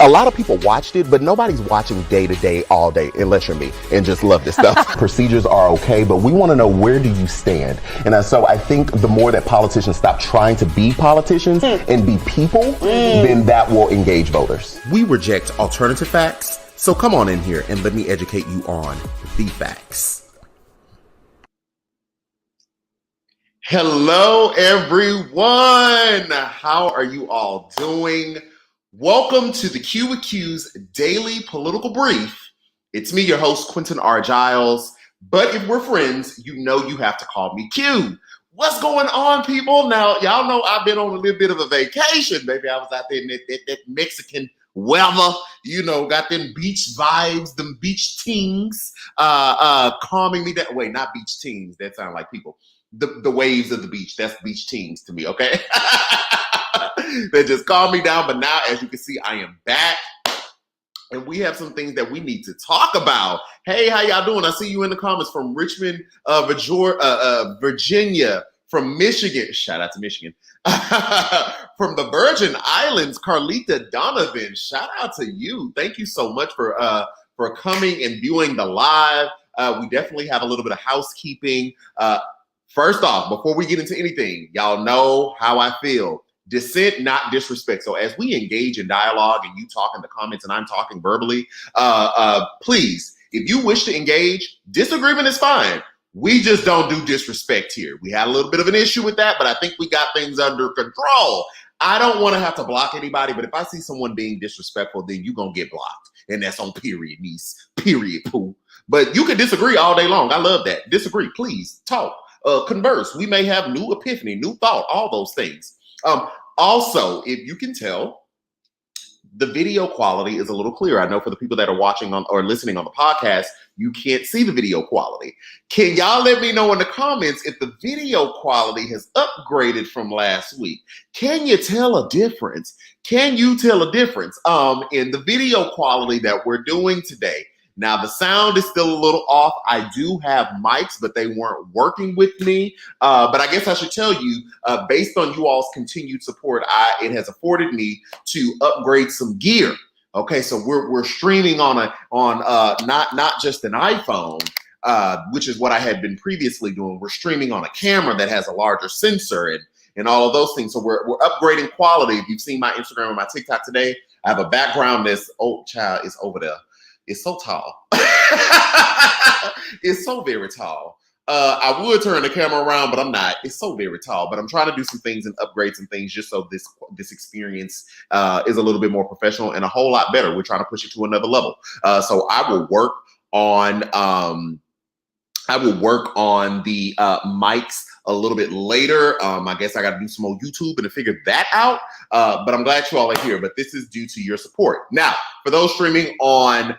a lot of people watched it, but nobody's watching day to day, all day, unless you're me and just love this stuff. Procedures are okay, but we want to know, where do you stand? And so I think the more that politicians stop trying to be politicians and be people, then that will engage voters. We reject alternative facts, so come on in here and let me educate you on the facts. Hello, everyone. How are you all doing? Welcome to the Q with Q's Daily Political Brief. It's me, your host, Quentin R. Giles. But if we're friends, you know you have to call me Q. What's going on, people? Now, y'all know I've been on a little bit of a vacation. Maybe I was out there in that Mexican weather, got them beach vibes, them beach tings, calming me down. Wait, not beach tings. That sound like people. The waves of the beach. That's beach teams to me, okay? They just calm me down. But now, as you can see, I am back. And we have some things that we need to talk about. Hey, how y'all doing? I see you in the comments from Richmond, Virginia, from Michigan. Shout out to Michigan. From the Virgin Islands, Carlita Donovan. Shout out to you. Thank you so much for coming and viewing the live. We definitely have a little bit of housekeeping. First off, before we get into anything, y'all know how I feel. Dissent, not disrespect. So as we engage in dialogue and you talk in the comments and I'm talking verbally, please, if you wish to engage, disagreement is fine. We just don't do disrespect here. We had a little bit of an issue with that, but I think we got things under control. I don't want to have to block anybody, but if I see someone being disrespectful, then you're going to get blocked. And that's on period, niece. Period, poo. But you can disagree all day long. I love that. Disagree, please, talk. Converse. We may have new epiphany, new thought, all those things. Also, if you can tell, the video quality is a little clearer. I know for the people that are watching on or listening on the podcast, you can't see the video quality. Can y'all let me know in the comments if the video quality has upgraded from last week? Can you tell a difference? Can you tell a difference in the video quality that we're doing today? Now, the sound is still a little off. I do have mics, but they weren't working with me. But I guess I should tell you, based on you all's continued support, it has afforded me to upgrade some gear. Okay, so we're streaming on not just an iPhone, which is what I had been previously doing. We're streaming on a camera that has a larger sensor and all of those things. So we're upgrading quality. If you've seen my Instagram and my TikTok today, I have a background that's is over there. It's so tall. It's so very tall. I would turn the camera around, but I'm not. It's so very tall. But I'm trying to do some things and upgrade some things just so this experience is a little bit more professional and a whole lot better. We're trying to push it to another level. So I will work on the mics a little bit later. I guess I got to do some more YouTube and to figure that out. But I'm glad you all are here. But this is due to your support. Now, for those streaming on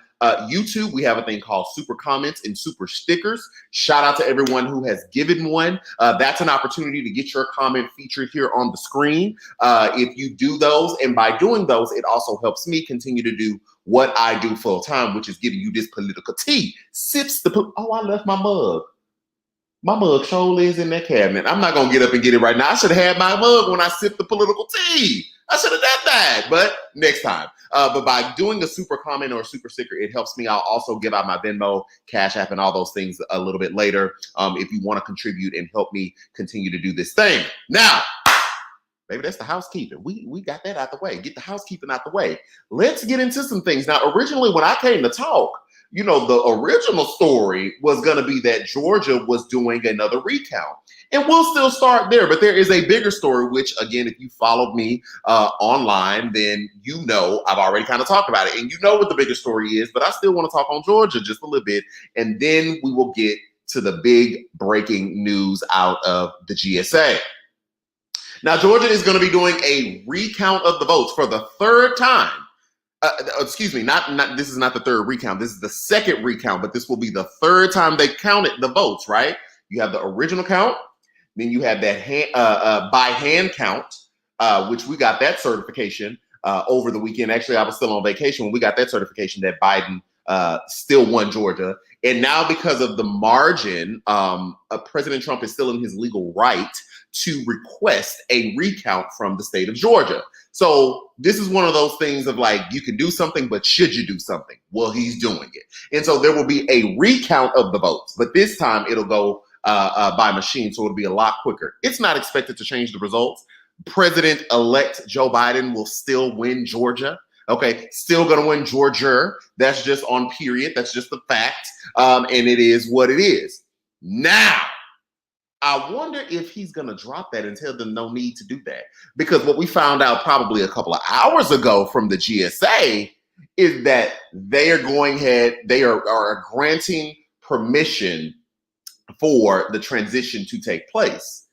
YouTube, we have a thing called super comments and super stickers. Shout out to everyone who has given one. That's an opportunity to get your comment featured here on the screen. If you do those, and by doing those, it also helps me continue to do what I do full time, which is giving you this political tea. I left my mug. My mug surely is in that cabinet. I'm not going to get up and get it right now. I should have had my mug when I sipped the political tea. I should have done that, but next time. But by doing a super comment or a super sticker, it helps me. I'll also give out my Venmo, Cash App, and all those things a little bit later if you want to contribute and help me continue to do this thing. Now, maybe that's the housekeeping. We got that out the way. Get the housekeeping out the way. Let's get into some things. Now, originally when I came to talk, the original story was going to be that Georgia was doing another recount. And we'll still start there, but there is a bigger story, which, again, if you followed me online, then I've already kind of talked about it. And you know what the bigger story is, but I still want to talk on Georgia just a little bit. And then we will get to the big breaking news out of the GSA. Now, Georgia is going to be doing a recount of the votes for the third time. Excuse me, this is not the third recount. This is the second recount, but this will be the third time they counted the votes, right? You have the original count, then you have that by hand count, which we got that certification over the weekend. Actually, I was still on vacation when we got that certification that Biden still won Georgia. And now because of the margin, President Trump is still in his legal right to request a recount from the state of Georgia. So this is one of those things of like, you can do something, but should you do something? Well, he's doing it. And so there will be a recount of the votes, but this time it'll go by machine, so it'll be a lot quicker. It's not expected to change the results. President-elect Joe Biden will still win Georgia. Okay, still going to win Georgia. That's just on period. That's just the fact. And it is what it is. Now, I wonder if he's going to drop that and tell them no need to do that. Because what we found out probably a couple of hours ago from the GSA is that they are going ahead, they are granting permission for the transition to take place.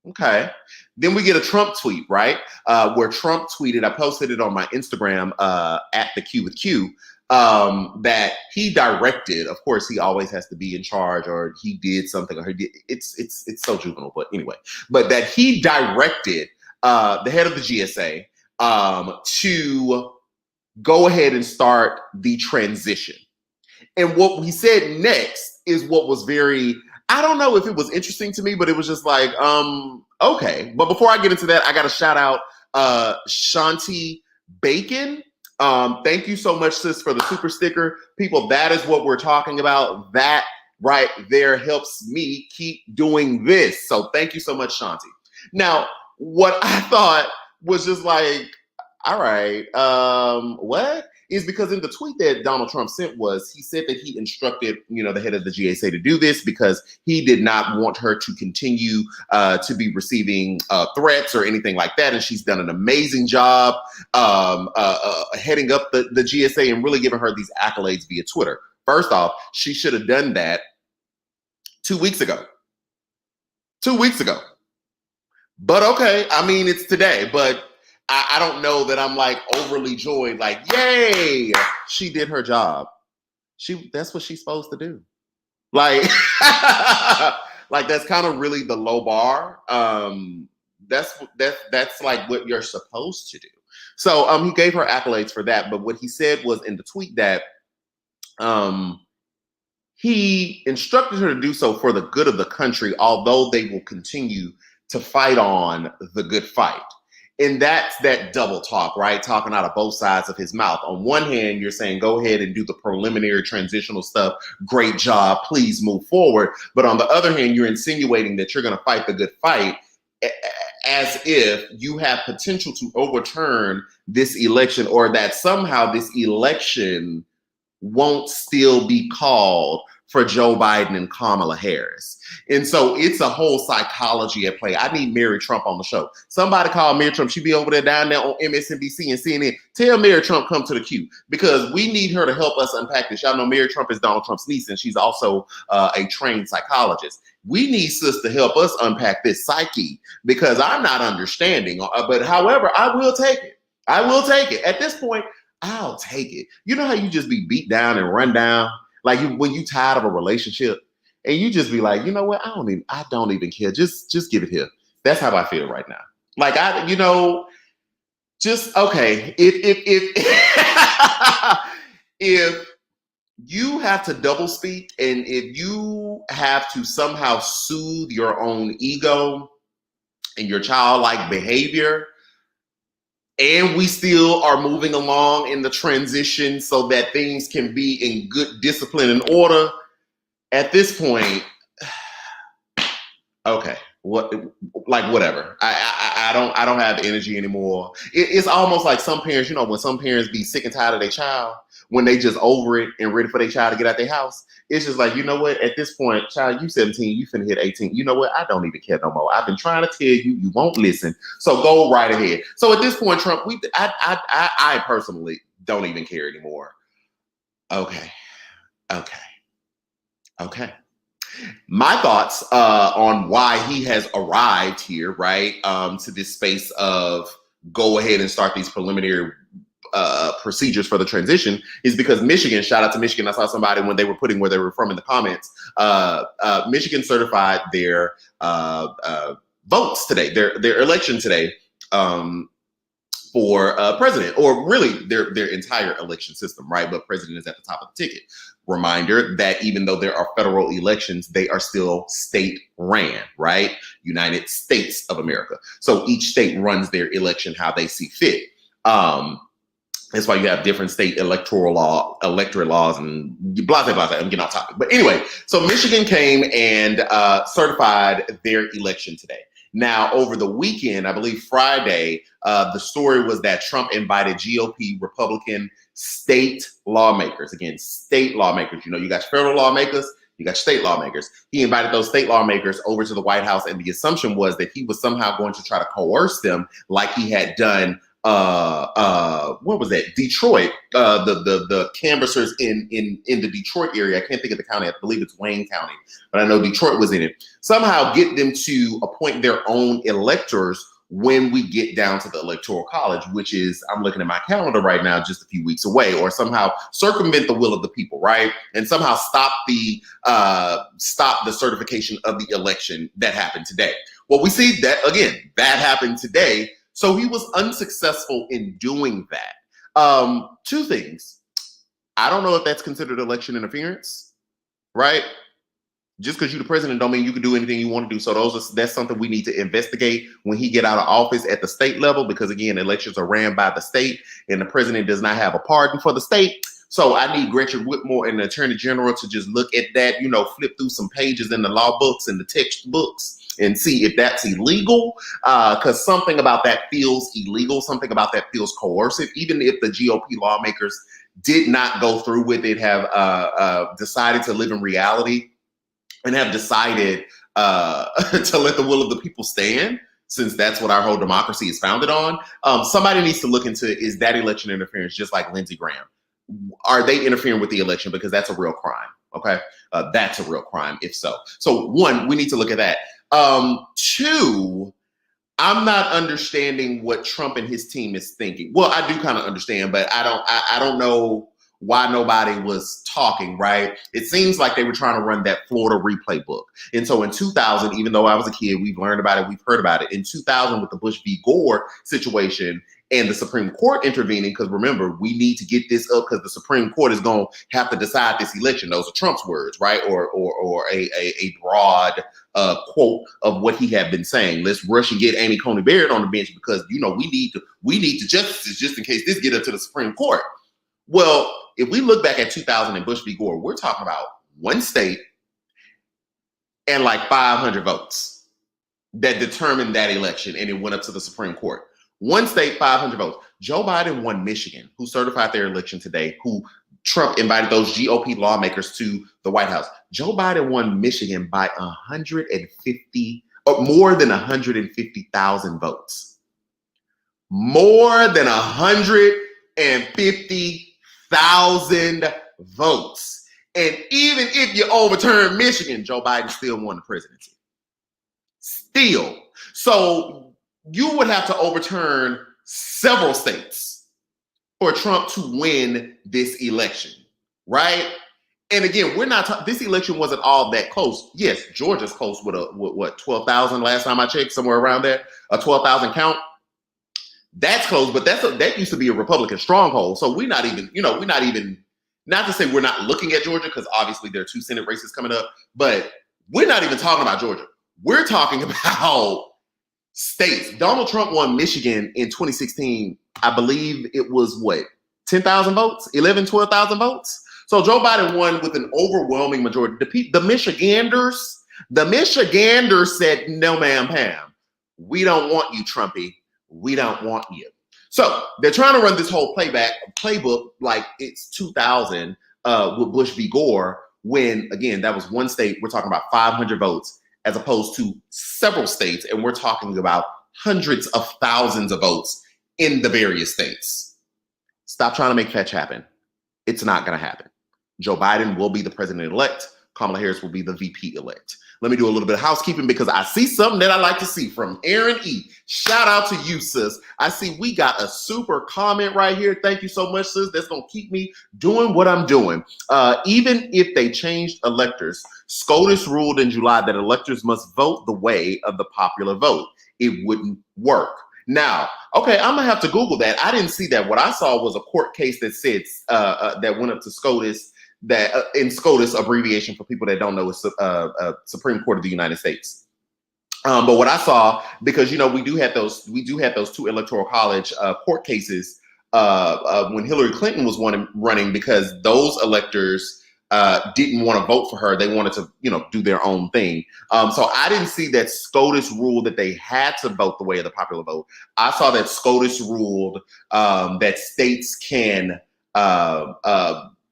Okay. Then we get a Trump tweet, right? Where Trump tweeted, I posted it on my Instagram at the Q with Q, that he directed, of course, he always has to be in charge, or he did something, or he did, it's so juvenile, but anyway, but that he directed the head of the GSA to go ahead and start the transition. And what he said next is what was very, I don't know if it was interesting to me, but it was just like, okay. But before I get into that, I got to shout out Shanti Bacon. Thank you so much, sis, for the super sticker. People, that is what we're talking about. That right there helps me keep doing this. So thank you so much, Shanti. Now, what I thought was just like, all right, what? Is because in the tweet that Donald Trump sent was, he said that he instructed, the head of the GSA to do this because he did not want her to continue to be receiving threats or anything like that. And she's done an amazing job heading up the GSA and really giving her these accolades via Twitter. First off, she should have done that 2 weeks ago. 2 weeks ago. But okay, I mean, it's today, but I don't know that I'm like overly joyed, like, yay, she did her job. That's what she's supposed to do. Like, like that's kind of really the low bar. That's like what you're supposed to do. So he gave her accolades for that. But what he said was in the tweet that he instructed her to do so for the good of the country, although they will continue to fight on the good fight. And that's that double talk, right? Talking out of both sides of his mouth. On one hand, you're saying, go ahead and do the preliminary transitional stuff. Great job. Please move forward. But on the other hand, you're insinuating that you're going to fight the good fight as if you have potential to overturn this election, or that somehow this election won't still be called for Joe Biden and Kamala Harris. And so it's a whole psychology at play. I need Mary Trump on the show. Somebody call Mary Trump. She be over there down there on MSNBC and CNN. Tell Mary Trump come to the Q, because we need her to help us unpack this. Y'all know Mary Trump is Donald Trump's niece, and she's also a trained psychologist. We need sis to help us unpack this psyche, because I'm not understanding. But however, I will take it. I will take it. At this point, I'll take it. You know how you just be beat down and run down? Like when you tired of a relationship and you just be like, you know what? I don't even care. Just give it here. That's how I feel right now. Like just okay. If you have to double speak, and if you have to somehow soothe your own ego and your childlike behavior, and we still are moving along in the transition so that things can be in good discipline and order, at this point, okay, whatever. I don't have energy anymore. It's almost like some parents, when some parents be sick and tired of their child, when they just over it and ready for their child to get out their house. It's just like, you know what? At this point, child, you 17, you finna hit 18. You know what? I don't even care no more. I've been trying to tell you, you won't listen. So go right ahead. So at this point, Trump, I personally don't even care anymore. Okay. My thoughts on why he has arrived here, right, to this space of go ahead and start these preliminary procedures for the transition is because Michigan, shout out to Michigan. I saw somebody when they were putting where they were from in the comments, Michigan certified their votes today, their election today, for president, or really their entire election system, right? But president is at the top of the ticket. Reminder that even though there are federal elections, they are still state ran, right? United States of America. So each state runs their election how they see fit. That's why you have different state electorate laws, and blah, blah, blah. I'm getting off topic. But anyway, so Michigan came and certified their election today. Now, over the weekend, I believe Friday, the story was that Trump invited GOP Republican state lawmakers. Again, state lawmakers. You know, you got federal lawmakers, you got state lawmakers. He invited those state lawmakers over to the White House, and the assumption was that he was somehow going to try to coerce them like he had done what was that? Detroit, the canvassers in the Detroit area. I can't think of the county. I believe it's Wayne County, but I know Detroit was in it. Somehow get them to appoint their own electors when we get down to the Electoral College, which is, I'm looking at my calendar right now, just a few weeks away, or somehow circumvent the will of the people, right? And somehow stop the certification of the election that happened today. Well, we see that, again, that happened today. So he was unsuccessful in doing that. Two things. I don't know if that's considered election interference, right? Just because you're the president don't mean you can do anything you want to do. So that's something we need to investigate when he get out of office at the state level, because again, elections are ran by the state and the president does not have a pardon for the state. So I need Gretchen Whitmer and the Attorney General to just look at that, you know, flip through some pages in the law books and the textbooks and see if that's illegal, because something about that feels illegal. Something about that feels coercive. Even if the GOP lawmakers did not go through with it, have decided to live in reality and have decided to let the will of the people stand, since that's what our whole democracy is founded on. Somebody needs to look into, is that election interference, just like Lindsey Graham? Are they interfering with the election? Because that's a real crime. Okay. That's a real crime if so. So one, we need to look at that. Two, I'm not understanding what Trump and his team is thinking. Well, I do kind of understand, but I don't know why nobody was talking, right? It seems like they were trying to run that Florida replay book. And so in 2000, even though I was a kid, we've learned about it, we've heard about it. In 2000 with the Bush v. Gore situation and the Supreme Court intervening, because remember, we need to get this up because the Supreme Court is going to have to decide this election. Those are Trump's words, right? Or a broad quote of what he had been saying. Let's rush and get Amy Coney Barrett on the bench because, you know, we need to justice just in case this get up to the Supreme Court. Well, if we look back at 2000 and Bush v. Gore, we're talking about one state and like 500 votes that determined that election, and it went up to the Supreme Court. One state, 500 votes. Joe Biden won Michigan, who certified their election today, who Trump invited those GOP lawmakers to the White House. Joe Biden won Michigan by 150, or more than 150,000 votes. More than 150,000 votes. And even if you overturn Michigan, Joe Biden still won the presidency. Still. So you would have to overturn several states for Trump to win this election, right? And again, we're not this election wasn't all that close. Yes, Georgia's close with what 12,000 last time I checked, somewhere around there, a 12,000 count. That's close, but that used to be a Republican stronghold. So we're not even, not to say we're not looking at Georgia, because obviously there are 2 Senate races coming up, but we're not even talking about Georgia. We're talking about states. Donald Trump won Michigan in 2016. I believe it was 10,000 votes, 12,000 votes. So Joe Biden won with an overwhelming majority. The Michiganders said, no, ma'am, Pam, we don't want you, Trumpy. We don't want you. So they're trying to run this whole playbook like it's 2000 with Bush v. Gore, when, again, that was one state. We're talking about 500 votes as opposed to several states, and we're talking about hundreds of thousands of votes in the various states. Stop trying to make fetch happen. It's not going to happen. Joe Biden will be the president-elect. Kamala Harris will be the VP-elect. Let me do a little bit of housekeeping because I see something that I like to see from Aaron E. Shout out to you, sis. I see we got a super comment right here. Thank you so much, sis. That's going to keep me doing what I'm doing. Even if they changed electors, SCOTUS ruled in July that electors must vote the way of the popular vote. It wouldn't work. Now, okay, I'm gonna have to Google that. I didn't see that. What I saw was a court case that said that went up to SCOTUS. That in SCOTUS, abbreviation for people that don't know, is Supreme Court of the United States. But what I saw, because we do have those two electoral college court cases when Hillary Clinton was running, because those electors didn't want to vote for her. They wanted to, do their own thing. So I didn't see that SCOTUS ruled that they had to vote the way of the popular vote. I saw that SCOTUS ruled that states can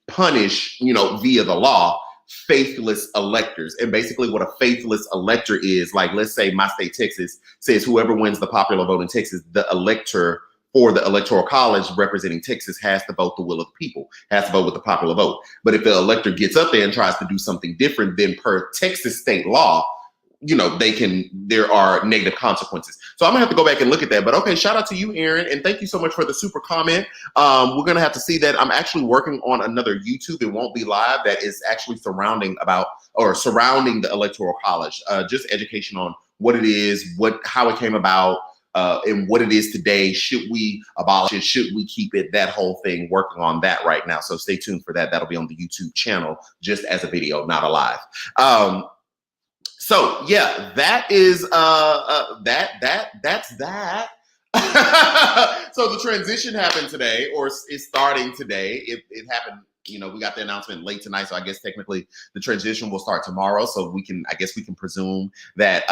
punish, via the law, faithless electors. And basically what a faithless elector is, like, let's say my state, Texas, says whoever wins the popular vote in Texas, the elector for the electoral college representing Texas has to vote the will of the people, has to vote with the popular vote. But if the elector gets up there and tries to do something different, then per Texas state law, there are negative consequences. So I'm gonna have to go back and look at that. But okay, shout out to you, Aaron, and thank you so much for the super comment. We're gonna have to see that. I'm actually working on another YouTube. It won't be live. That is actually surrounding the electoral college, just education on what it is, how it came about, and what it is today. Should we abolish it? Should we keep it? That whole thing, working on that right now. So stay tuned for that. That'll be on the YouTube channel, just as a video, not a live. So yeah, that is that's that. So the transition happened today, or is starting today. It happened, we got the announcement late tonight, so I guess technically the transition will start tomorrow. So we can presume that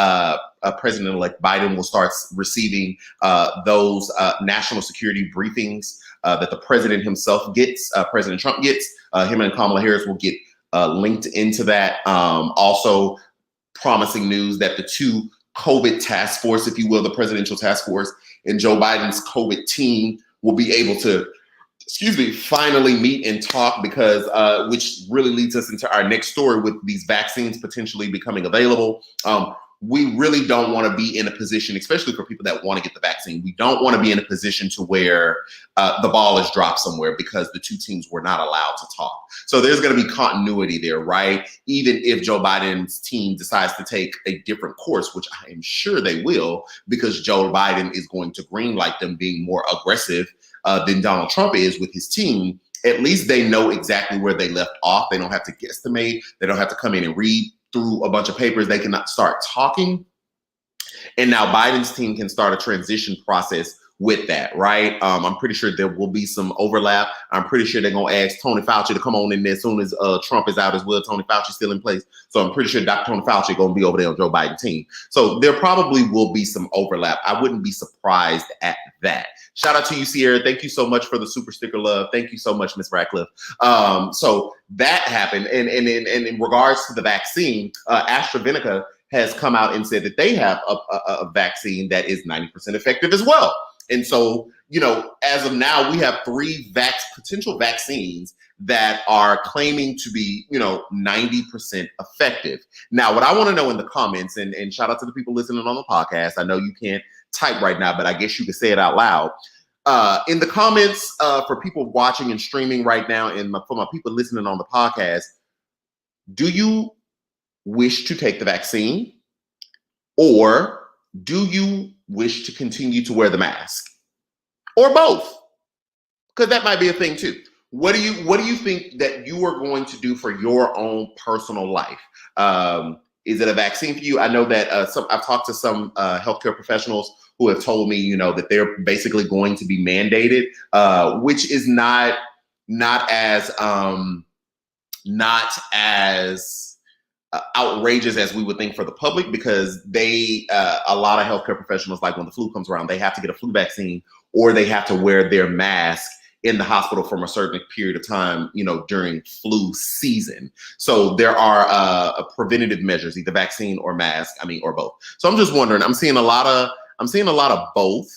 President-elect Biden will start receiving those national security briefings that the president himself gets, President Trump gets. Him and Kamala Harris will get linked into that. Also, promising news that the two COVID task force, if you will, the presidential task force and Joe Biden's COVID team will be able to, finally meet and talk, because which really leads us into our next story with these vaccines potentially becoming available. We really don't want to be in a position, especially for people that want to get the vaccine, we don't want to be in a position to where the ball is dropped somewhere because the two teams were not allowed to talk. So there's going to be continuity there, right? Even if Joe Biden's team decides to take a different course, which I am sure they will, because Joe Biden is going to greenlight them being more aggressive than Donald Trump is with his team. At least they know exactly where they left off. They don't have to guesstimate. They don't have to come in and read through a bunch of papers. They can start talking. And now Biden's team can start a transition process with that, right? I'm pretty sure there will be some overlap. I'm pretty sure they're going to ask Tony Fauci to come on in there as soon as Trump is out as well. Tony Fauci's still in place. So I'm pretty sure Dr. Tony Fauci is going to be over there on Joe Biden's team. So there probably will be some overlap. I wouldn't be surprised at that. Shout out to you, Sierra. Thank you so much for the super sticker love. Thank you so much, Miss Ratcliffe. So that happened. And in regards to the vaccine, AstraZeneca has come out and said that they have a vaccine that is 90% effective as well. And so, as of now, we have three potential vaccines that are claiming to be, 90% effective. Now, what I want to know in the comments, and shout out to the people listening on the podcast. I know you can't type right now, but I guess you can say it out loud. In the comments for people watching and streaming right now, and for my people listening on the podcast, do you wish to take the vaccine, or do you wish to continue to wear the mask, or both? Because that might be a thing too. What do you think that you are going to do for your own personal life? Is it a vaccine for you? I know that I've talked to some healthcare professionals who have told me, that they're basically going to be mandated, which is not as outrageous as we would think for the public, because a lot of healthcare professionals, like when the flu comes around, they have to get a flu vaccine, or they have to wear their mask in the hospital for a certain period of time, during flu season. So there are preventative measures, either vaccine or mask, or both. So I'm just wondering, I'm seeing a lot of both.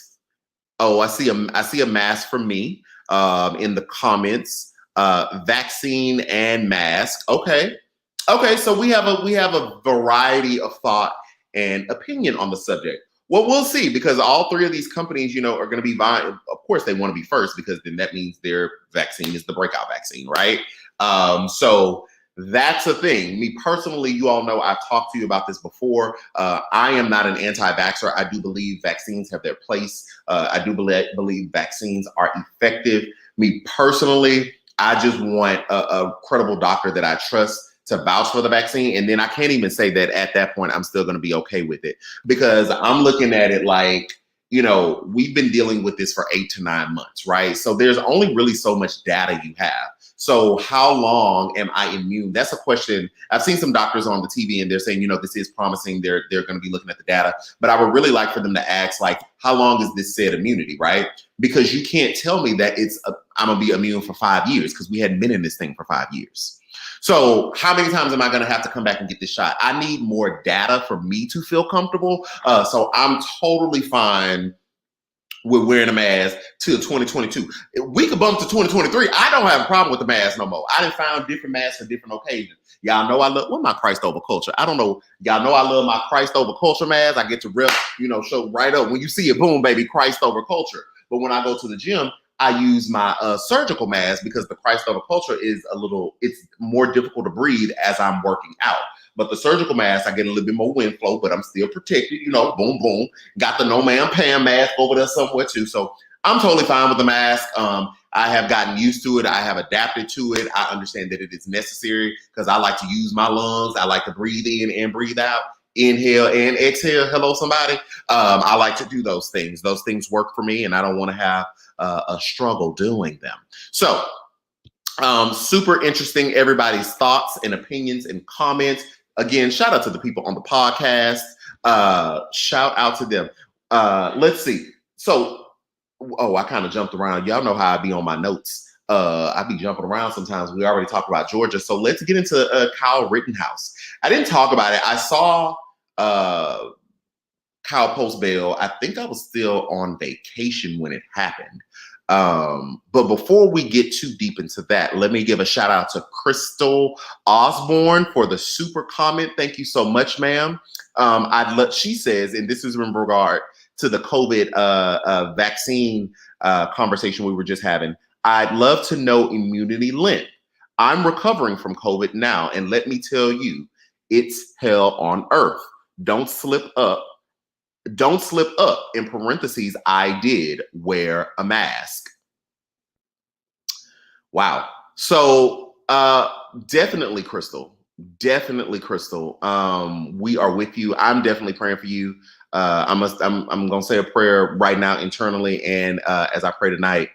Oh, I see a mask for me in the comments, vaccine and mask. Okay, so we have a variety of thought and opinion on the subject. Well, we'll see, because all three of these companies, are going to be buying. Of course, they want to be first, because then that means their vaccine is the breakout vaccine, right? So That's a thing. Me personally, you all know I've talked to you about this before. I am not an anti-vaxxer. I do believe vaccines have their place. I do believe vaccines are effective. Me personally, I just want a credible doctor that I trust to vouch for the vaccine. And then I can't even say that at that point, I'm still going to be okay with it, because I'm looking at it like, you know, we've been dealing with this for 8 to 9 months, right? So there's only really so much data you have. So how long am I immune? That's a question. I've seen some doctors on the TV and they're saying, you know, this is promising. They're going to be looking at the data, but I would really like for them to ask, like, how long is this said immunity, right? Because you can't tell me that I'm going to be immune for 5 years, because we hadn't been in this thing for 5 years. So how many times am I going to have to come back and get this shot? I need more data for me to feel comfortable. So I'm totally fine with wearing a mask till 2022. We could bump to 2023. I don't have a problem with the mask no more. I done found different masks for different occasions. Y'all know I love my Christ over culture. I don't know. Y'all know I love my Christ over culture mask. I get to rep, you know, show right up. When you see it, boom, baby, Christ over culture. But when I go to the gym, I use my surgical mask, because the Christ over culture is it's more difficult to breathe as I'm working out. But the surgical mask, I get a little bit more wind flow, but I'm still protected, you know, boom, boom. Got the no man Pam mask over there somewhere too. So I'm totally fine with the mask. I have gotten used to it. I have adapted to it. I understand that it is necessary, because I like to use my lungs. I like to breathe in and breathe out. Inhale and exhale. Hello, somebody. I like to do those things. Those things work for me, and I don't want to have a struggle doing them. So super interesting, everybody's thoughts and opinions and comments. Again, shout out to the people on the podcast. Shout out to them. Let's see. So, I kind of jumped around. Y'all know how I be on my notes. I be jumping around sometimes. We already talked about Georgia. So let's get into Kyle Rittenhouse. I didn't talk about it. I saw Kyle post bail. I think I was still on vacation when it happened. But before we get too deep into that, let me give a shout out to Crystal Osborne for the super comment. Thank you so much, ma'am. She says, and this is in regard to the COVID vaccine conversation we were just having, I'd love to know immunity length. I'm recovering from COVID now, and let me tell you, it's hell on earth. Don't slip up. Don't slip up. In parentheses, I did wear a mask. Wow. So definitely, Crystal. Definitely, Crystal. We are with you. I'm definitely praying for you. I'm gonna say a prayer right now internally, and as I pray tonight,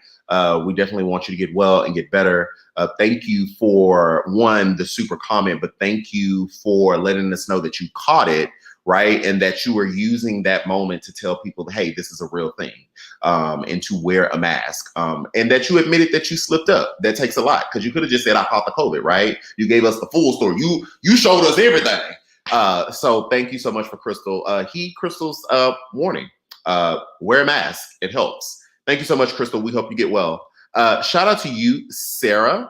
we definitely want you to get well and get better. Thank you for the super comment, but thank you for letting us know that you caught it, right? And that you were using that moment to tell people, hey, this is a real thing, and to wear a mask, and that you admitted that you slipped up. That takes a lot, because you could have just said, I caught the COVID, right? You gave us the full story. You showed us everything. So thank you so much for Crystal. Crystal's warning, wear a mask. It helps. Thank you so much, Crystal. We hope you get well. Shout out to you, Sarah.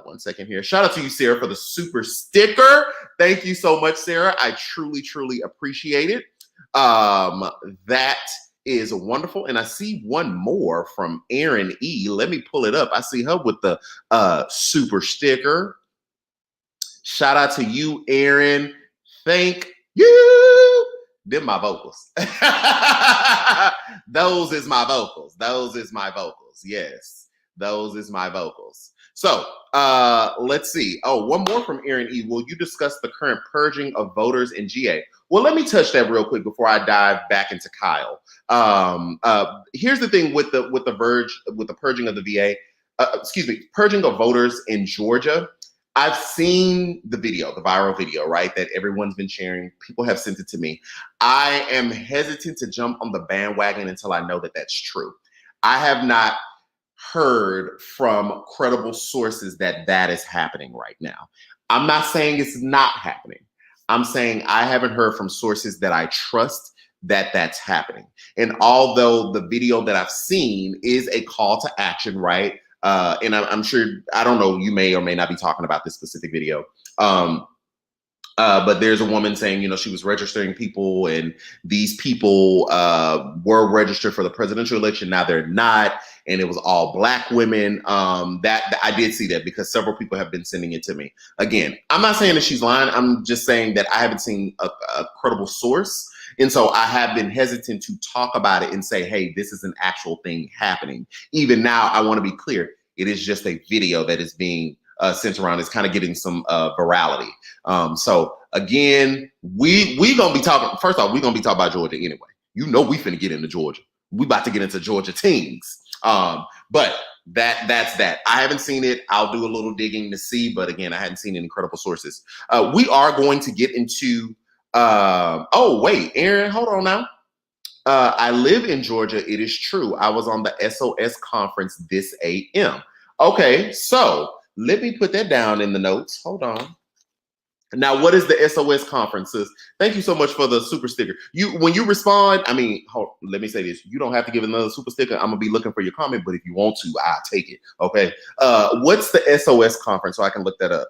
1 second here. Shout out to you, Sarah, for the super sticker. Thank you so much, Sarah. I truly, truly appreciate it. That is wonderful. And I see one more from Erin E. Let me pull it up. I see her with the super sticker. Shout out to you, Erin. Thank you. Them my vocals. Those is my vocals. Those is my vocals. Yes, those is my vocals. So let's see. Oh, one more from Erin E. Will you discuss the current purging of voters in GA? Well, let me touch that real quick before I dive back into Kyle. Here's the thing with the purging of the VA. Purging of voters in Georgia. I've seen the video, the viral video, right, that everyone's been sharing. People have sent it to me. I am hesitant to jump on the bandwagon until I know that that's true. I have not heard from credible sources that is happening right now. I'm not saying it's not happening. I'm saying I haven't heard from sources that I trust that that's happening. And although the video that I've seen is a call to action, right? And I'm sure, I don't know, you may or may not be talking about this specific video. But there's a woman saying, you know, she was registering people, and these people were registered for the presidential election. Now they're not. and it was all Black women. That I did see that because several people have been sending it to me. Again, I'm not saying that she's lying. I'm just saying that I haven't seen a credible source. And so I have been hesitant to talk about it and say, hey, this is an actual thing happening. Even now, I want to be clear. It is just a video that is being sent around. It's kind of getting some virality. So again, we gonna be talking. First off, we gonna be talking about Georgia anyway. You know, we finna get into Georgia. We about to get into Georgia teams. But that's that. I haven't seen it. I'll do a little digging to see. But again, I hadn't seen any credible sources. We are going to get into. Oh wait, Aaron, hold on now. I live in Georgia. It is true. I was on the SOS conference this AM. Okay, so let me put that down in the notes. Hold on. Now, what is the SOS conferences? Thank you so much for the super sticker. When you respond, I mean, let me say this. You don't have to give another super sticker. I'm gonna be looking for your comment, but if you want to, I'll take it. Okay. What's the SOS conference so I can look that up?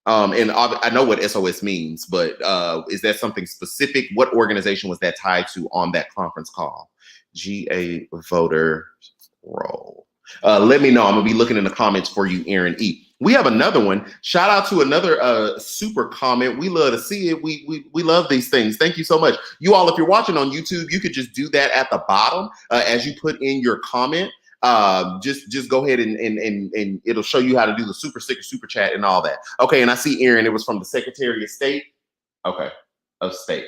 And I know what SOS means, but is that something specific? What organization was that tied to on that conference call? GA voter roll. Let me know. I'm gonna be looking in the comments for you, Aaron E. We have another one. Shout out to another super comment. We love to see it. We love these things. Thank you so much. You all, if you're watching on YouTube, you could just do that at the bottom as you put in your comment. Just go ahead and it'll show you how to do the super sticker, super chat, and all that. Okay, and I see Aaron. It was from the Secretary of State. Okay, of State.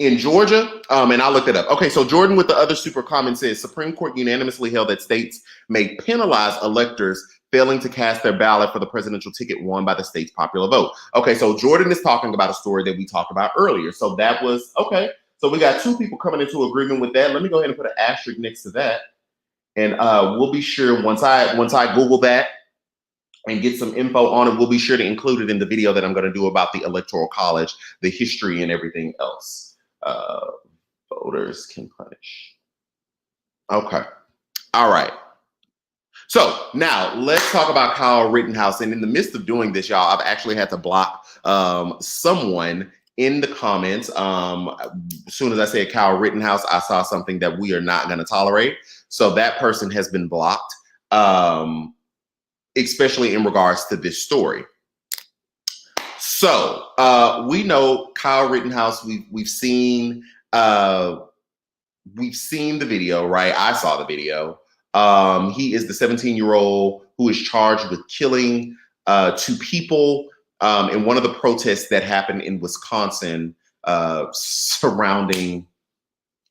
In Georgia, and I looked it up. Okay, so Jordan with the other super comment says Supreme Court unanimously held that states may penalize electors failing to cast their ballot for the presidential ticket won by the state's popular vote. Okay, so Jordan is talking about a story that we talked about earlier. So that was okay. So we got two people coming into agreement with that. Let me go ahead and put an asterisk next to that, and we'll be sure once I Google that and get some info on it, we'll be sure to include it in the video that I'm going to do about the Electoral College, the history, and everything else. Voters can punish. Okay. All right. So now let's talk about Kyle Rittenhouse. And in the midst of doing this, y'all, I've actually had to block someone in the comments. As soon as I said Kyle Rittenhouse, I saw something that we are not going to tolerate. So that person has been blocked, especially in regards to this story. So we know Kyle Rittenhouse. We've seen the video, right? I saw the video. He is the 17-year-old who is charged with killing two people in one of the protests that happened in Wisconsin surrounding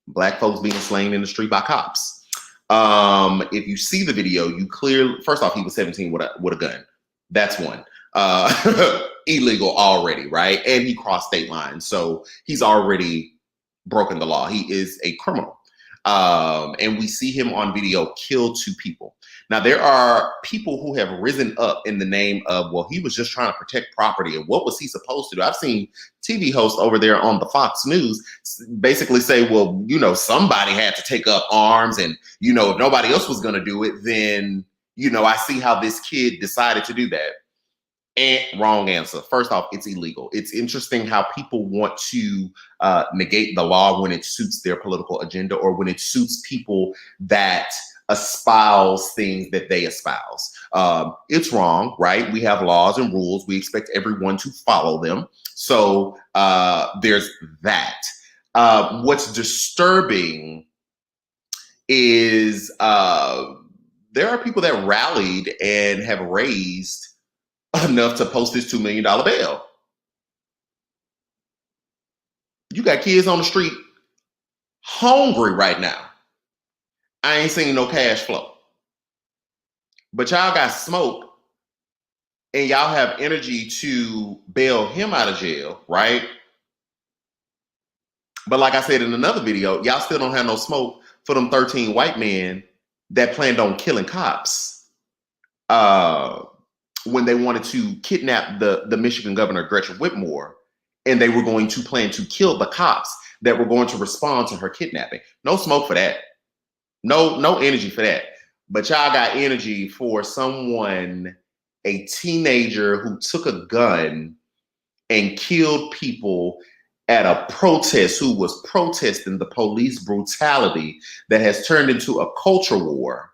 Black folks being slain in the street by cops. If you see the video, you clearly, first off, he was 17 with a gun. That's one. Illegal already, right? And he crossed state lines. So he's already broken the law. He is a criminal. And we see him on video kill two people. Now, there are people who have risen up in the name of, well, he was just trying to protect property. And what was he supposed to do? I've seen TV hosts over there on the Fox News basically say, well, you know, somebody had to take up arms and, you know, if nobody else was going to do it, then, you know, I see how this kid decided to do that. And wrong answer. First off, it's illegal. It's interesting how people want to negate the law when it suits their political agenda or when it suits people that espouse things that they espouse. It's wrong, right? We have laws and rules. We expect everyone to follow them. So there's that. What's disturbing is there are people that rallied and have raised enough to post this $2 million bail. You got kids on the street hungry right now. I ain't seen no cash flow. But y'all got smoke and y'all have energy to bail him out of jail, right? But like I said in another video, y'all still don't have no smoke for them 13 white men that planned on killing cops. When they wanted to kidnap the Michigan governor, Gretchen Whitmer, and they were going to plan to kill the cops that were going to respond to her kidnapping. No smoke for that. No energy for that. But y'all got energy for someone, a teenager who took a gun and killed people at a protest who was protesting the police brutality that has turned into a culture war.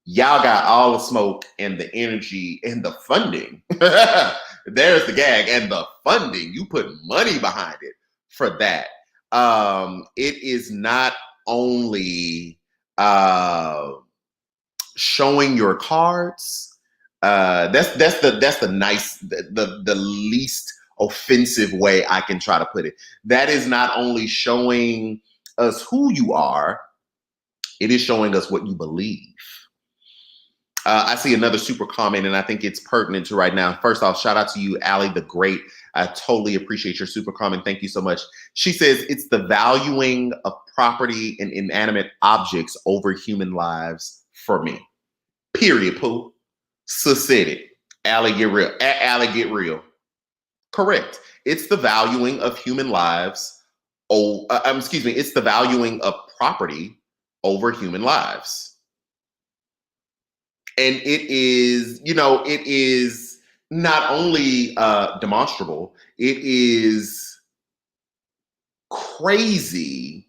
Y'all got all the smoke and the energy and the funding. There's the gag, and the funding. You put money behind it for that. It is not only showing your cards. That's the nice, the least offensive way I can try to put it. That is not only showing us who you are, it is showing us what you believe. I see another super comment, and I think it's pertinent to right now. First off, shout out to you, Allie the Great. I totally appreciate your super comment. Thank you so much. She says it's the valuing of property and inanimate objects over human lives for me. Period, Pooh. Sis said it. Allie, get real. Allie, get real. Correct. It's the valuing of human lives. It's the valuing of property over human lives. And it is, it is not only demonstrable, it is crazy,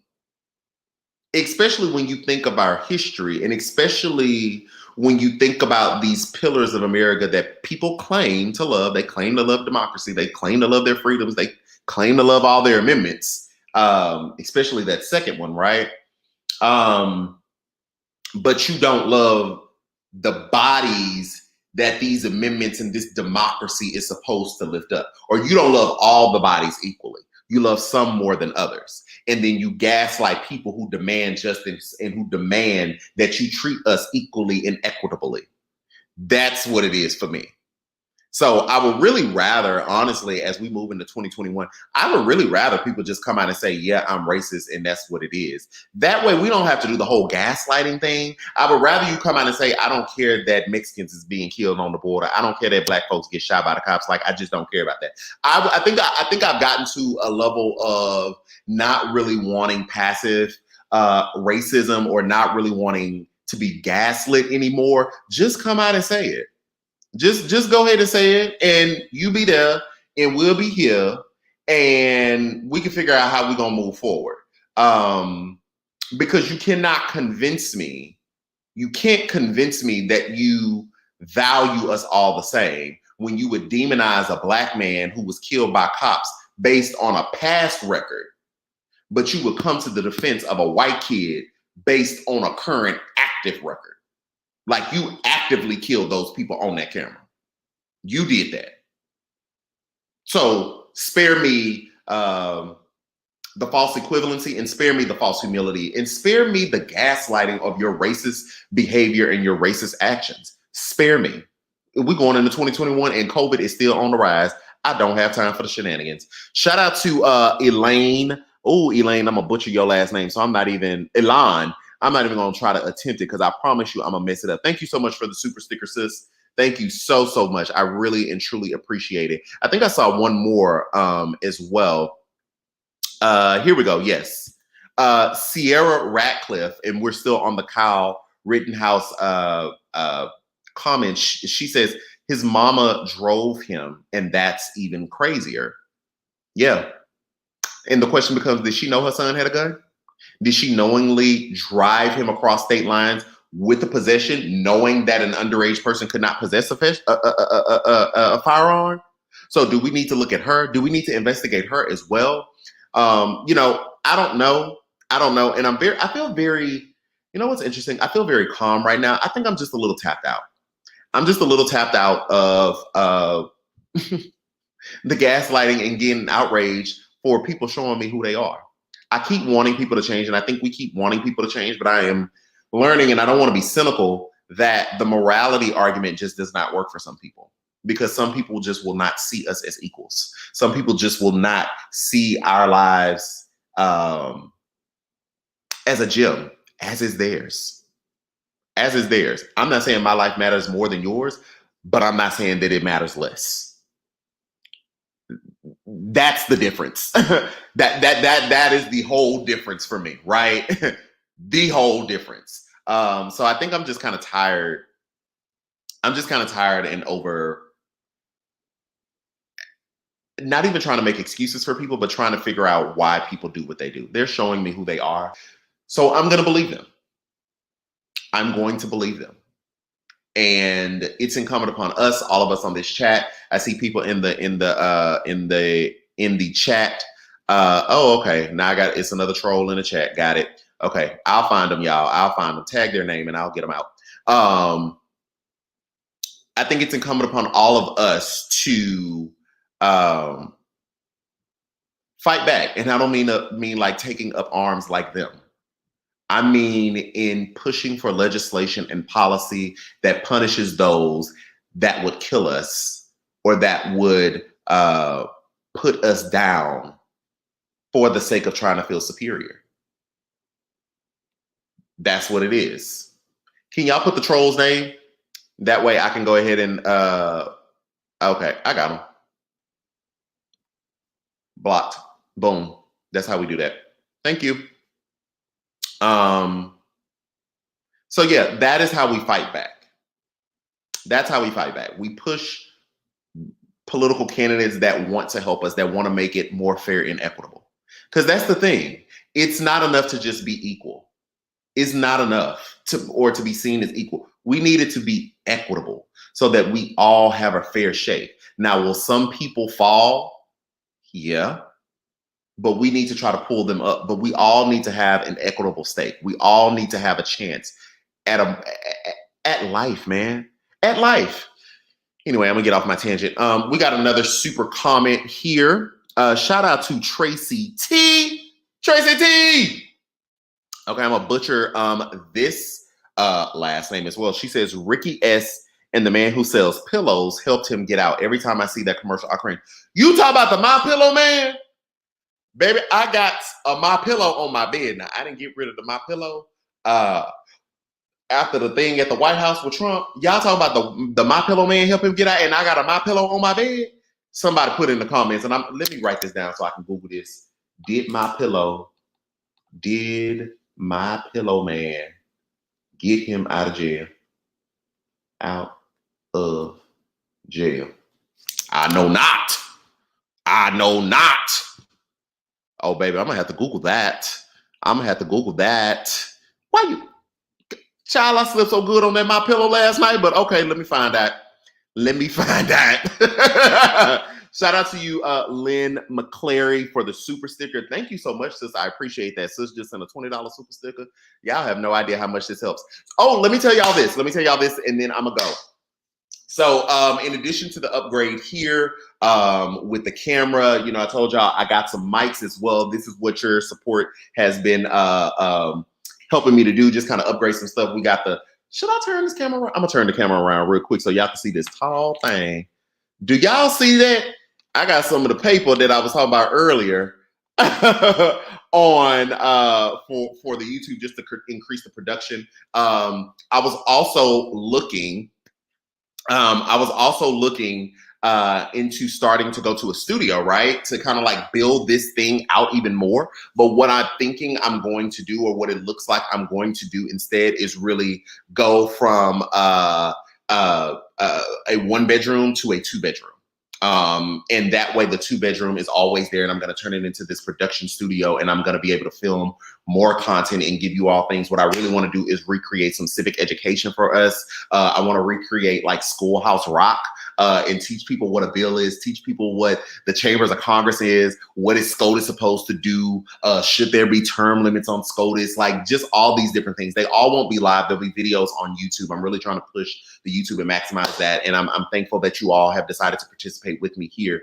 especially when you think of our history, and especially when you think about these pillars of America that people claim to love. They claim to love democracy. They claim to love their freedoms. They claim to love all their amendments, especially that second one, right? But you don't love the bodies that these amendments and this democracy is supposed to lift up. Or you don't love all the bodies equally. You love some more than others. And then you gaslight people who demand justice and who demand that you treat us equally and equitably. That's what it is for me. So I would really rather, honestly, as we move into 2021, I would really rather people just come out and say, yeah, I'm racist, and that's what it is. That way we don't have to do the whole gaslighting thing. I would rather you come out and say, I don't care that Mexicans is being killed on the border. I don't care that Black folks get shot by the cops. Like, I just don't care about that. I think I've gotten to a level of not really wanting passive racism, or not really wanting to be gaslit anymore. Just come out and say it. Just go ahead and say it, and you be there, and we'll be here, and we can figure out how we're gonna move forward. Because you cannot convince me. You can't convince me that you value us all the same when you would demonize a Black man who was killed by cops based on a past record, but you would come to the defense of a white kid based on a current active record. Like, you actively killed those people on that camera. You did that. So spare me the false equivalency, and spare me the false humility, and spare me the gaslighting of your racist behavior and your racist actions. Spare me. We're going into 2021 and COVID is still on the rise. I don't have time for the shenanigans. Shout out to Elaine. Oh, Elaine, I'm going to butcher your last name, so I'm not even Elan. I'm not even going to try to attempt it, because I promise you I'm going to mess it up. Thank you so much for the super sticker, sis. Thank you so, so much. I really and truly appreciate it. I think I saw one more as well. Here we go. Yes. Sierra Ratcliffe, and we're still on the Kyle Rittenhouse comment. She says his mama drove him, and that's even crazier. Yeah. And the question becomes, did she know her son had a gun? Did she knowingly drive him across state lines with the possession, knowing that an underage person could not possess a firearm? So do we need to look at her? Do we need to investigate her as well? I don't know. And I feel very, what's interesting? I feel very calm right now. I think I'm just a little tapped out. I'm just a little tapped out of the gaslighting and getting outraged for people showing me who they are. I keep wanting people to change, and I think we keep wanting people to change, but I am learning, and I don't want to be cynical, that the morality argument just does not work for some people, because some people just will not see us as equals. Some people just will not see our lives as a gym, as is theirs. As is theirs. I'm not saying my life matters more than yours, but I'm not saying that it matters less. That's the difference. that is the whole difference for me, right? The whole difference. So I think I'm just kind of tired. I'm just kind of tired and over not even trying to make excuses for people, but trying to figure out why people do what they do. They're showing me who they are. So I'm going to believe them. I'm going to believe them. And it's incumbent upon us, all of us on this chat. I see people in the chat. Oh, okay. Now it's another troll in the chat. Got it. Okay. I'll find them, y'all. I'll find them. Tag their name and I'll get them out. I think it's incumbent upon all of us to fight back. And I don't mean like taking up arms like them. I mean in pushing for legislation and policy that punishes those that would kill us or that would put us down for the sake of trying to feel superior. That's what it is. Can y'all put the troll's name? That way I can go ahead and, okay, I got him. Blocked. Boom. That's how we do that. Thank you. So yeah, that is how we fight back. That's how we fight back. We push political candidates that want to help us, that want to make it more fair and equitable. Because that's the thing. It's not enough to just be equal. It's not enough to be seen as equal. We need it to be equitable so that we all have a fair shake. Now, will some people fall? Yeah. But we need to try to pull them up. But we all need to have an equitable stake. We all need to have a chance at life, man. At life. Anyway, I'm gonna get off my tangent. We got another super comment here. Shout out to Tracy T. Tracy T. Okay, I'm gonna butcher this last name as well. She says Ricky S. and the man who sells pillows helped him get out. Every time I see that commercial, I cringe. You talk about the My Pillow man? Baby, I got a My Pillow on my bed. Now, I didn't get rid of the My Pillow after the thing at the White House with Trump. Y'all talking about the My Pillow man help him get out, and I got a My Pillow on my bed? Somebody put in the comments, and let me write this down so I can Google this. Did my pillow man get him out of jail? Out of jail. I know not. I know not. Oh, baby, I'm going to have to Google that. Why you? Child, I slept so good on that My Pillow last night, but okay, let me find out. Shout out to you, Lynn McClary, for the super sticker. Thank you so much, sis. I appreciate that. Sis just sent a $20 super sticker. Y'all have no idea how much this helps. Oh, let me tell y'all this, and then I'm going to go. So in addition to the upgrade here with the camera, I told y'all I got some mics as well. This is what your support has been helping me to do, just kind of upgrade some stuff. We got should I turn this camera around? I'm going to turn the camera around real quick so y'all can see this tall thing. Do y'all see that? I got some of the paper that I was talking about earlier on for the YouTube just to increase the production. I was also looking into starting to go to a studio, right? To kind of like build this thing out even more. But what I'm thinking I'm going to do, or what it looks like I'm going to do instead, is really go from a 1-bedroom to a 2-bedroom. And that way the 2-bedroom is always there, and I'm going to turn it into this production studio, and I'm going to be able to film more content and give you all things. What I really want to do is recreate some civic education for us. I want to recreate like Schoolhouse Rock and teach people what a bill is, teach people what the Chambers of Congress is, what is SCOTUS supposed to do, should there be term limits on SCOTUS, like just all these different things. They all won't be live. There'll be videos on YouTube. I'm really trying to push the YouTube and maximize that. And I'm thankful that you all have decided to participate with me here.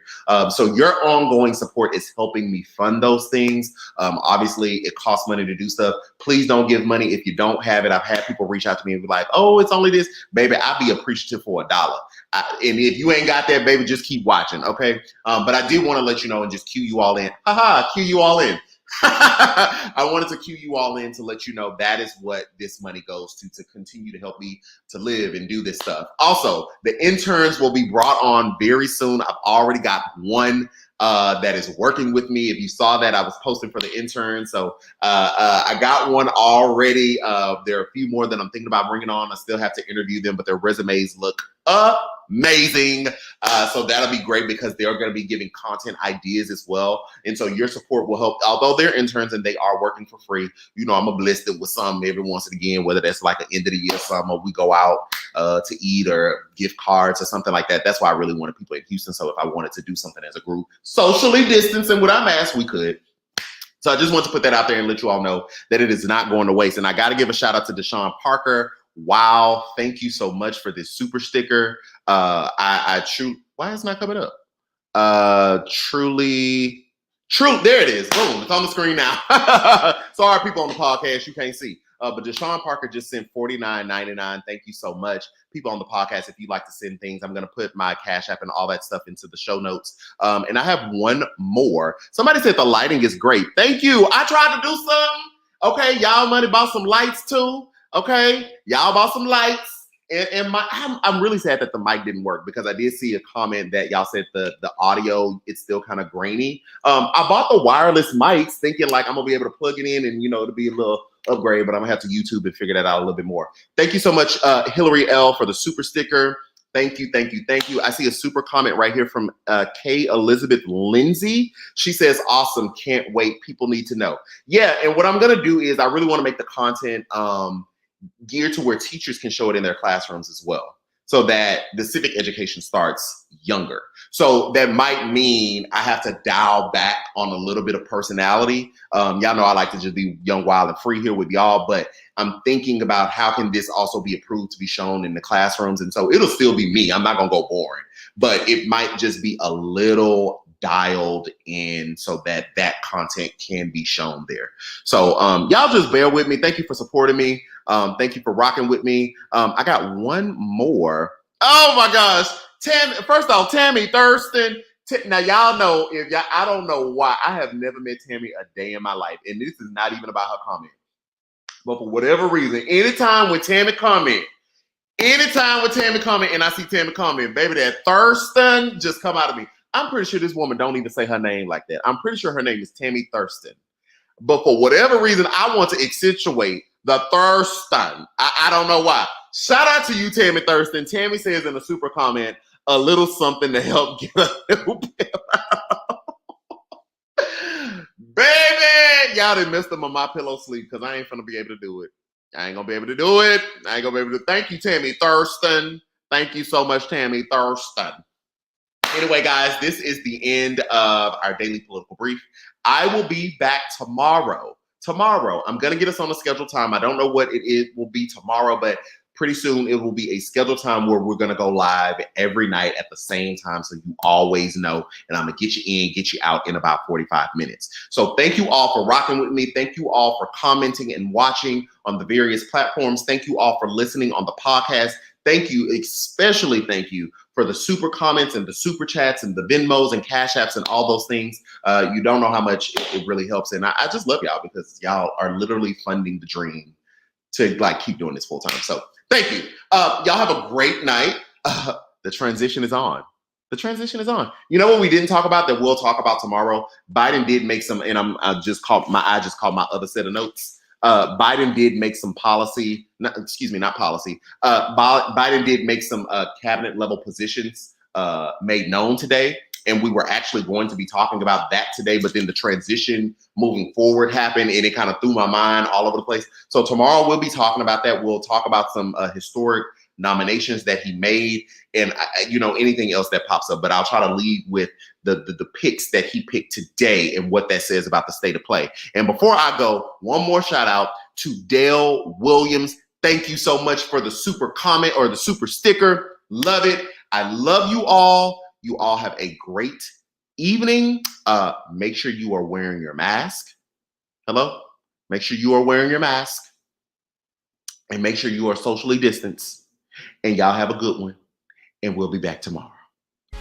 So your ongoing support is helping me fund those things. Obviously, it costs money to do stuff. Please don't give money if you don't have it. I've had people reach out to me and be like, oh, it's only this. Baby, I'd be appreciative for $1. And if you ain't got that, baby, just keep watching, okay? But I did want to let you know and just cue you all in. Cue you all in. I wanted to cue you all in to let you know that is what this money goes to continue to help me to live and do this stuff. Also, the interns will be brought on very soon. I've already got one that is working with me. If you saw that, I was posting for the intern. So I got one already. There are a few more that I'm thinking about bringing on. I still have to interview them, but their resumes look amazing. So that'll be great because they're going to be giving content ideas as well. And so your support will help. Although they're interns and they are working for free, you know, I'm going to bless them with some every once and again, whether that's like an end of the year sum or we go out to eat or gift cards or something like that. That's why I really wanted people in Houston. So if I wanted to do something as a group, socially distancing without masks, we could. So I just want to put that out there and let you all know that it is not going to waste. And I got to give a shout out to Deshaun Parker. Wow. Thank you so much for this super sticker. Why is it not coming up? Truly, there it is. Boom. It's on the screen now. Sorry, people on the podcast, you can't see. But Deshaun Parker just sent $49.99. Thank you so much. People on the podcast, if you'd like to send things, I'm going to put my Cash App and all that stuff into the show notes. And I have one more. Somebody said the lighting is great. Thank you. I tried to do something. Okay, y'all money bought some lights too. Okay, y'all bought some lights. And I'm really sad that the mic didn't work because I did see a comment that y'all said the audio, it's still kind of grainy. I bought the wireless mics thinking like I'm gonna be able to plug it in and, you know, it'll be a little upgrade, but I'm gonna have to YouTube and figure that out a little bit more. Thank you so much, Hillary L, for the super sticker. Thank you, thank you, thank you. I see a super comment right here from K. Elizabeth Lindsay. She says, awesome, can't wait. People need to know. Yeah, and what I'm gonna do is I really wanna make the content geared to where teachers can show it in their classrooms as well, so that the civic education starts younger. So that might mean I have to dial back on a little bit of personality. Y'all know I like to just be young, wild, and free here with y'all, but I'm thinking about how can this also be approved to be shown in the classrooms. And so it'll still be me. I'm not gonna go boring, but it might just be a little dialed in so that that content can be shown there. So y'all just bear with me. Thank you for supporting me. Thank you for rocking with me. I got one more. Oh my gosh. First off, Tammy Thurston. Now y'all know, I don't know why, I have never met Tammy a day in my life. And this is not even about her comment. But for whatever reason, anytime when Tammy comment, and I see Tammy comment, baby, that Thurston just come out of me. I'm pretty sure this woman don't even say her name like that. I'm pretty sure her name is Tammy Thurston. But for whatever reason, I want to accentuate the Thurston. I don't know why. Shout out to you, Tammy Thurston. Tammy says in a super comment, a little something to help get a little bit. Baby, y'all done messed up on my pillow sleep because I ain't gonna be able to do it. I ain't gonna be able to do it. Thank you, Tammy Thurston. Thank you so much, Tammy Thurston. Anyway, guys, this is the end of our daily political brief. I will be back tomorrow. I'm going to get us on a scheduled time. I don't know what it will be tomorrow, but pretty soon it will be a scheduled time where we're going to go live every night at the same time. So you always know, and I'm going to get you in, get you out in about 45 minutes. So thank you all for rocking with me. Thank you all for commenting and watching on the various platforms. Thank you all for listening on the podcast. Thank you, especially thank you for the super comments and the super chats and the Venmos and Cash Apps and all those things. You don't know how much it really helps. And I just love y'all because y'all are literally funding the dream to like keep doing this full time. So thank you. Y'all have a great night. The transition is on. You know what we didn't talk about that we'll talk about tomorrow? Biden did make some, and I just called my other set of notes. Biden did make some policy, Biden did make some cabinet level positions made known today. And we were actually going to be talking about that today, but then the transition moving forward happened and it kind of threw my mind all over the place. So tomorrow we'll be talking about that. We'll talk about some historic nominations that he made and anything else that pops up, but I'll try to lead with the picks that he picked today and what that says about the state of play. And before I go, one more shout out to Dale Williams. Thank you so much for the super comment or the super sticker. Love it. I love you all. You all have a great evening. Make sure you are wearing your mask. Hello? Make sure you are wearing your mask and make sure you are socially distanced. And y'all have a good one. And we'll be back tomorrow.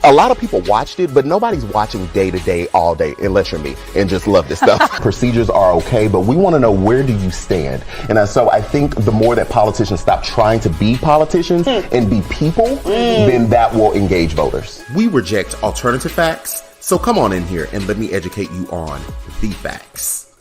A lot of people watched it, but nobody's watching day to day, all day, unless you're me and just love this stuff. Procedures are okay, but we want to know, where do you stand? And so I think the more that politicians stop trying to be politicians and be people, then that will engage voters. We reject alternative facts, So come on in here and let me educate you on the facts.